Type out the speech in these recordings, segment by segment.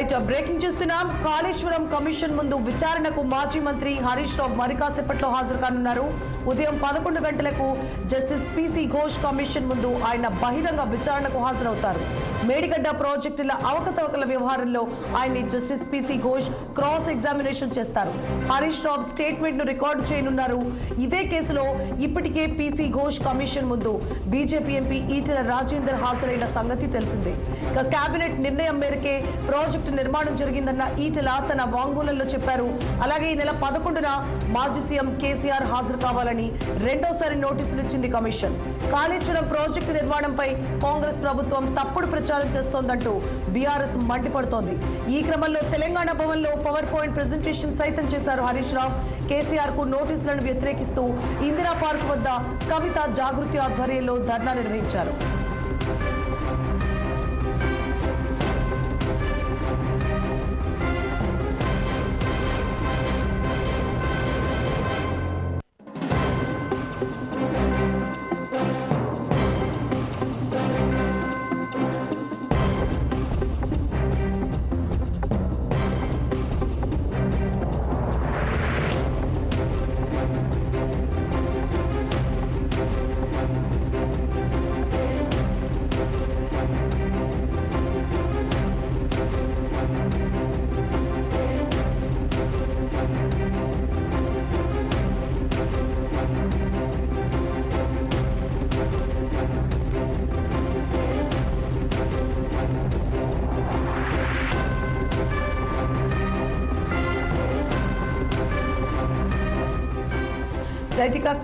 Right breaking చూస్తున్నాం. Kaleshwaram commission ముందు విచారణకు మాజీ మంత్రి హరీష్ రావు మరి కాసేపట్లో హాజరు కానున్నారు. ఉదయం 11 గంటలకు జస్టిస్ పీసీ ఘోష్ కమిషన్ ముందు ఆయన బహిరంగ విచారణకు హాజరవుతారు. మేడిగడ్డ ప్రాజెక్టుల అవకతవకల వ్యవహారంలో ఆయన్ని justice PC Ghosh cross examination చేస్తారు. హరీష్ రావు స్టేట్మెంట్ ను రికార్డు చేయనున్నారు. ఇదే కేసులో ఇప్పటికే పీసీ ఘోష్ కమిషన్ ముందు బీజేపీ ఎంపీ ఈటెల రాజేందర్ హాజరైన సంగతి తెలిసిందే. కేబినెట్ నిర్ణయం మేరకే ప్రాజెక్టు నిర్మాణం జరిగిందన్న ఈటెల తన వాంగ్మూలంలో చెప్పారు. అలాగే ఈ నెల 11న మాజీ సీఎం కేసీఆర్ హాజరు కావాలని రెండోసారి నోటీసులు ఇచ్చింది కమిషన్. కాళేశ్వరం ప్రాజెక్టు నిర్మాణంపై కాంగ్రెస్ ప్రభుత్వం తప్పుడు ప్రచారం చేస్తోందంటూ బీఆర్ఎస్ మండిపడుతోంది. ఈ క్రమంలో తెలంగాణ భవన్లో పవర్ పాయింట్ ప్రెజెంటేషన్ సైతం చేశారు హరీష్ రావు. కేసీఆర్ కు నోటీసులను వ్యతిరేకిస్తూ ఇందిరా పార్క్ వద్ద కవిత జాగృతి ఆధ్వర్యంలో ధర్నా నిర్వహించారు.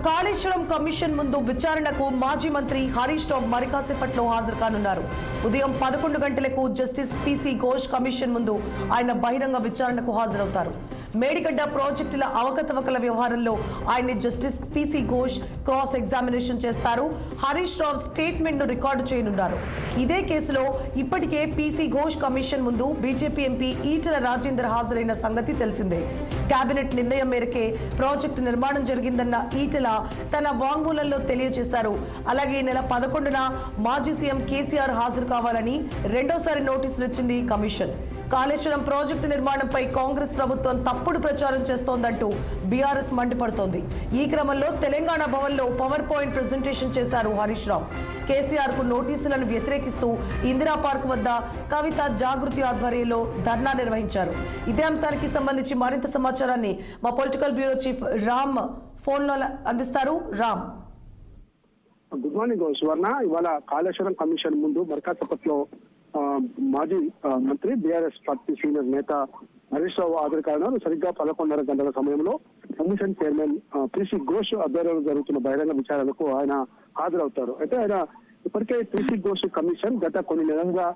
కాళేశ్వరం కమిషన్ ముందు విచారణకు మాజీ మంత్రి హరీష్ రావు మరి కాసేపట్లో హాజరు కానున్నారు. ఉదయం 11 గంటలకు జస్టిస్ పీసీ ఘోష్ కమిషన్ ముందు ఆయన బహిరంగ విచారణకు హాజరవుతారు. మేడిగడ్డ ప్రాజెక్టుల అవకతవకల వ్యవహారంలో ఆయన్ని justice PC Ghosh cross examination చేస్తారు. హరీష్ రావు స్టేట్మెంట్ ను రికార్డు చేయనున్నారు. ఇదే కేసులో ఇప్పటికే పీసీ ఘోష్ కమిషన్ ముందు బీజేపీ ఎంపీ ఈటెల రాజేందర్ హాజరైన సంగతి తెలిసిందే. కేబినెట్ నిర్ణయం మేరకే ప్రాజెక్టు నిర్మాణం జరిగిందన్న ఈటెల తన వాంగ్మూలంలో తెలియజేశారు. అలాగే ఈ నెల 11న మాజీ సీఎం కేసీఆర్ హాజరు కావాలని రెండోసారి నోటీసులు ఇచ్చింది కమిషన్. కాళేశ్వరం ప్రాజెక్టు నిర్మాణంపై కాంగ్రెస్ ప్రభుత్వం తప్పుడు ప్రచారం చేస్తోందంటూ బీఆర్ఎస్ మండిపడుతోంది. ఈ క్రమంలో తెలంగాణ భవన్లో పవర్ పాయింట్ ప్రెజెంటేషన్ చేశారు హరీష్ రావు. కేసీఆర్ కు నోటీసులను వ్యతిరేకిస్తూ ఇందిరా పార్క్ వద్ద కవిత జాగృతి ఆధ్వర్యంలో ధర్నా నిర్వహించారు. ఇదే అంశానికి సంబంధించి మరింత సమాచారాన్ని మా political bureau chief Ram phone లో అందిస్తారు. రామ్, గుడ్ మార్నింగ్ సువర్ణ. ఇవాళ కాళేశ్వరం కమిషన్ ముందు మర్కాసపట్లో మాజీ మంత్రి బీఆర్ఎస్ పార్టీ సీనియర్ నేత హరీష్ రావు హాజరు కానున్నారు. సరిగ్గా 11:30 గంటల సమయంలో కమిషన్ చైర్మన్ పీసీ ఘోష్ ఆధ్వర్యంలో జరుగుతున్న బహిరంగ విచారణకు ఆయన హాజరవుతారు. అయితే ఆయన ఇప్పటికే పీసీ ఘోష్ కమిషన్ గత కొన్ని నెలలుగా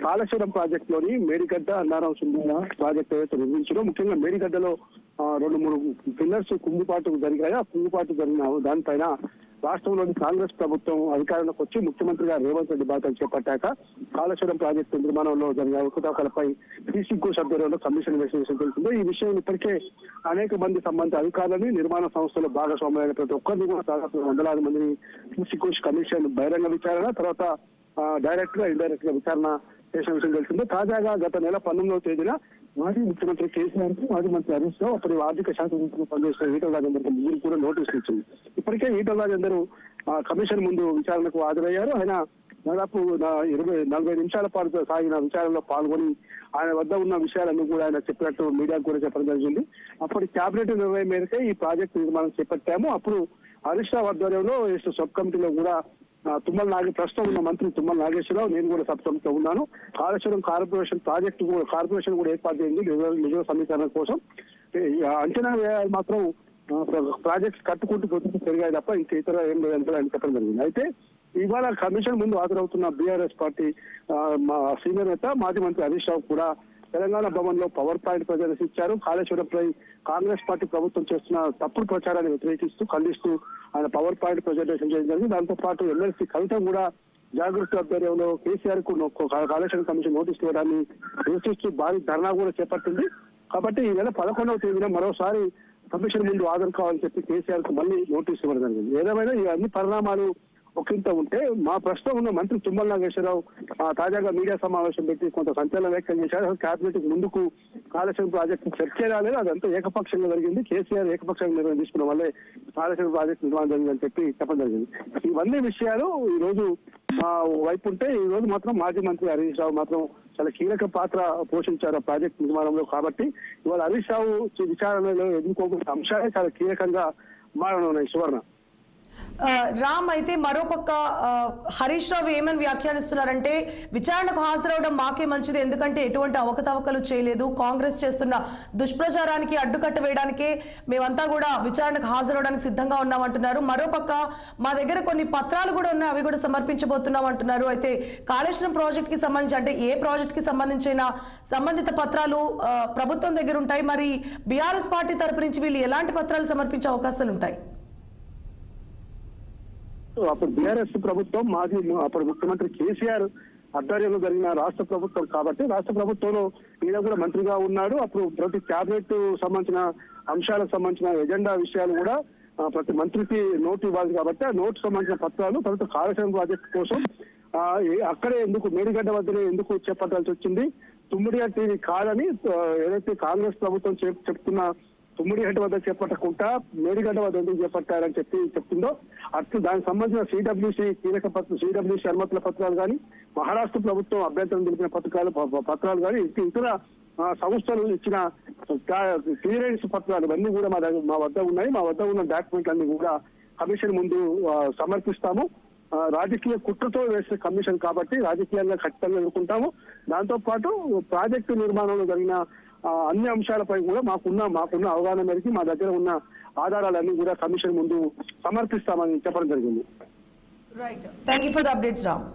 కాళేశ్వరం ప్రాజెక్ట్ లోని మేడిగడ్డ అన్నారం సుందర ప్రాజెక్ట్ ఏదైతే నిర్మించారో, ముఖ్యంగా మేడిగడ్డలో 2-3 పిల్లర్స్ కుంగుపాటు జరిగాయి. ఆ కుంగుపాటు జరిగిన దానిపైన రాష్ట్రంలోని కాంగ్రెస్ ప్రభుత్వం అధికారంలోకి వచ్చి ముఖ్యమంత్రిగా రేవంత్ రెడ్డి బాధ్యతలు చేపట్టాక కాళేశ్వరం ప్రాజెక్టు నిర్మాణంలో జరిగిన అవకతవకలపై పీసీ ఘోష్ ఆధ్వర్యంలో కమిషన్ ఇన్వెస్టిగేషన్ తెలిసింది. ఈ విషయం ఇప్పటికే అనేక మంది సంబంధిత అధికారులని, నిర్మాణ సంస్థలు భాగస్వామ్యమైన ప్రతి ఒక్కరిని కూడా దాదాపు 100 మందిని పీసీ ఘోష్ కమిషన్ బహిరంగ విచారణ, తర్వాత డైరెక్ట్ గా ఇండైరెక్ట్ గా విచారణ చేసిన విషయం తెలిసిందే. తాజాగా గత నెల 19వ తేదీన మాజీ ముఖ్యమంత్రి కేసీఆర్ కు మాజీ మంత్రి హరీష్ రావు, అప్పటి ఆర్థిక శాఖ మంత్రిగా పనిచేసిన ఈటెల రాజేందర్ ముగ్గురు కూడా నోటీసులు ఇచ్చింది. ఇప్పటికే ఈటెల రాజేందర్ కమిషన్ ముందు విచారణకు హాజరయ్యారు. ఆయన దాదాపు 40 నిమిషాల పాటు సాగిన విచారణలో పాల్గొని ఆయన వద్ద ఉన్న విషయాలన్నీ కూడా ఆయన చెప్పినట్టు మీడియాకు కూడా చెప్పడం జరిగింది. అప్పటి కేబినెట్ నిర్ణయం మేరకే ఈ ప్రాజెక్టు నిర్మాణం చేపట్టాము. అప్పుడు హరీష్ రావు ఆధ్వర్యంలో సబ్ కమిటీలో కూడా ప్రస్తుతం ఉన్న మంత్రి తుమ్మల నాగేశ్వరరావు, నేను కూడా సబ్ కమిటీలో ఉన్నాను. కాళేశ్వరం కార్పొరేషన్ కూడా ఏర్పాటు చేయండి నిధుల సమీకరణ కోసం. అంచనా వ్యయాలు మాత్రం ప్రాజెక్ట్స్ కట్టుకుంటూ పెరిగాయి తప్ప ఇంకా ఇతర ఏం లేదంటే ఆయన చెప్పడం జరిగింది. అయితే ఇవాళ కమిషన్ ముందు హాజరవుతున్న బీఆర్ఎస్ పార్టీ సీనియర్ నేత మాజీ మంత్రి హరీష్ రావు కూడా తెలంగాణ భవన్ లో పవర్ పాయింట్ ప్రదర్శించారు. కాళేశ్వరంపై కాంగ్రెస్ పార్టీ ప్రభుత్వం చేస్తున్న తప్పుడు ప్రచారాన్ని వ్యతిరేకిస్తూ ఖండిస్తూ ఆయన పవర్ పాయింట్ ప్రజెంటేషన్ చేయడం జరిగింది. దాంతో పాటు ఎమ్మెల్సీ కవిత కూడా జాగృతి ఆధ్వర్యంలో కేసీఆర్ కు కాళేశ్వరం కమిషన్ నోటీసులు ఇవ్వడాన్ని నిరసిస్తూ భారీ ధర్నా కూడా చేపట్టింది. కాబట్టి ఈ నెల 11వ తేదీన మరోసారి కమిషన్ ముందు హాజరు కావాలని చెప్పి కేసీఆర్ కు మళ్ళీ నోటీసు ఇవ్వడం జరిగింది. ఏదేమైనా ఈ అన్ని పరిణామాలు ఒకంత ఉంటే మా ప్రస్తుతం ఉన్న మంత్రి తుమ్మల నాగేశ్వరరావు తాజాగా మీడియా సమావేశం పెట్టి కొంత సంచలన వ్యాఖ్యలు చేశారు. కేబినెట్ ముందుకు కాళేశ్వరం ప్రాజెక్టు చర్చ రాలేదు, అదంతా ఏకపక్షంగా జరిగింది. కేసీఆర్ ఏకపక్షంగా నిర్ణయం తీసుకున్న వల్లే కాళేశ్వరం ప్రాజెక్టు నిర్మాణం జరిగిందని చెప్పడం జరిగింది. ఇవన్నీ విషయాలు ఈ రోజు వైపు ఉంటే, ఈ రోజు మాత్రం మాజీ మంత్రి హరీష్ రావు మాత్రం చాలా కీలక పాత్ర పోషించారు ఆ ప్రాజెక్ట్ నిర్మాణంలో. కాబట్టి ఇవాళ హరీష్ రావు విచారణలో ఎదుర్కోబోయే అంశాలే చాలా కీలకంగా మారనున్నాయి. సువర్ణ, రామ్, అయితే మరోపక్క హరీష్ రావు ఏమని వ్యాఖ్యానిస్తున్నారంటే విచారణకు హాజరవడం మాకే మంచిది, ఎందుకంటే ఎటువంటి అవకతవకలు చేయలేదు, కాంగ్రెస్ చేస్తున్న దుష్ప్రచారానికి అడ్డుకట్ట వేయడానికే మేమంతా కూడా విచారణకు హాజరవడానికి సిద్ధంగా ఉన్నామంటున్నారు. మరోపక్క మా దగ్గర కొన్ని పత్రాలు కూడా ఉన్నాయి, అవి కూడా సమర్పించబోతున్నాం అంటున్నారు. అయితే కాళేశ్వరం ప్రాజెక్ట్ కి సంబంధించి, అంటే ఏ ప్రాజెక్ట్ కి సంబంధించిన సంబంధిత పత్రాలు ప్రభుత్వం దగ్గర ఉంటాయి, మరి బీఆర్ఎస్ పార్టీ తరపు నుంచి వీళ్ళు ఎలాంటి పత్రాలు సమర్పించే అవకాశాలు ఉంటాయి? అప్పుడు బీఆర్ఎస్ ప్రభుత్వం అప్పుడు ముఖ్యమంత్రి కేసీఆర్ ఆధ్వర్యంలో జరిగిన రాష్ట్ర ప్రభుత్వం కాబట్టి రాష్ట్ర ప్రభుత్వంలో ఈయన కూడా మంత్రిగా ఉన్నాడు. అప్పుడు ప్రతి క్యాబినెట్ సంబంధించిన అంశాలకు సంబంధించిన ఎజెండా విషయాలు కూడా ప్రతి మంత్రికి నోటు ఇవ్వాలి కాబట్టి ఆ నోటు సంబంధించిన పత్రాలు తర్వాత కాళేశ్వరం ప్రాజెక్టు కోసం అక్కడే ఎందుకు మేడిగడ్డ వద్దనే ఎందుకు చేపట్టాల్సి వచ్చింది, తుమ్మిడిగడ్డ ఇది కాదని ఏదైతే కాంగ్రెస్ ప్రభుత్వం చెప్తున్న తుమ్మిడిగడ్డ వద్ద చేపట్టకుండా మేడిగడ్డ వద్ద ఎందుకు చేపట్టారని చెప్తుందో అట్లు దానికి సంబంధించిన సిడబ్ల్యూసీ కీలక సిడబ్ల్యూసీ అనుమతుల పత్రాలు కానీ, మహారాష్ట్ర ప్రభుత్వం అభ్యంతరం తెలిపిన పత్రాలు కానీ, ఇతర సంస్థలు ఇచ్చిన క్లియరెన్స్ పత్రాలు ఇవన్నీ కూడా మా వద్ద ఉన్నాయి. మా వద్ద ఉన్న డాక్యుమెంట్లు అన్ని కూడా కమిషన్ ముందు సమర్పిస్తాము. రాజకీయ కుట్రతో వేసే కమిషన్ కాబట్టి రాజకీయంగా ఖచ్చితంగా ఎదుర్కొంటాము. దాంతో పాటు ప్రాజెక్టు నిర్మాణంలో జరిగిన అన్ని అంశాలపై కూడా మాకున్న అవగాహన మేరకు మా దగ్గర ఉన్న ఆధారాలన్నీ కూడా కమిషన్ ముందు సమర్పిస్తామని చెప్పడం జరిగింది. Right, thank you for the updates Ram.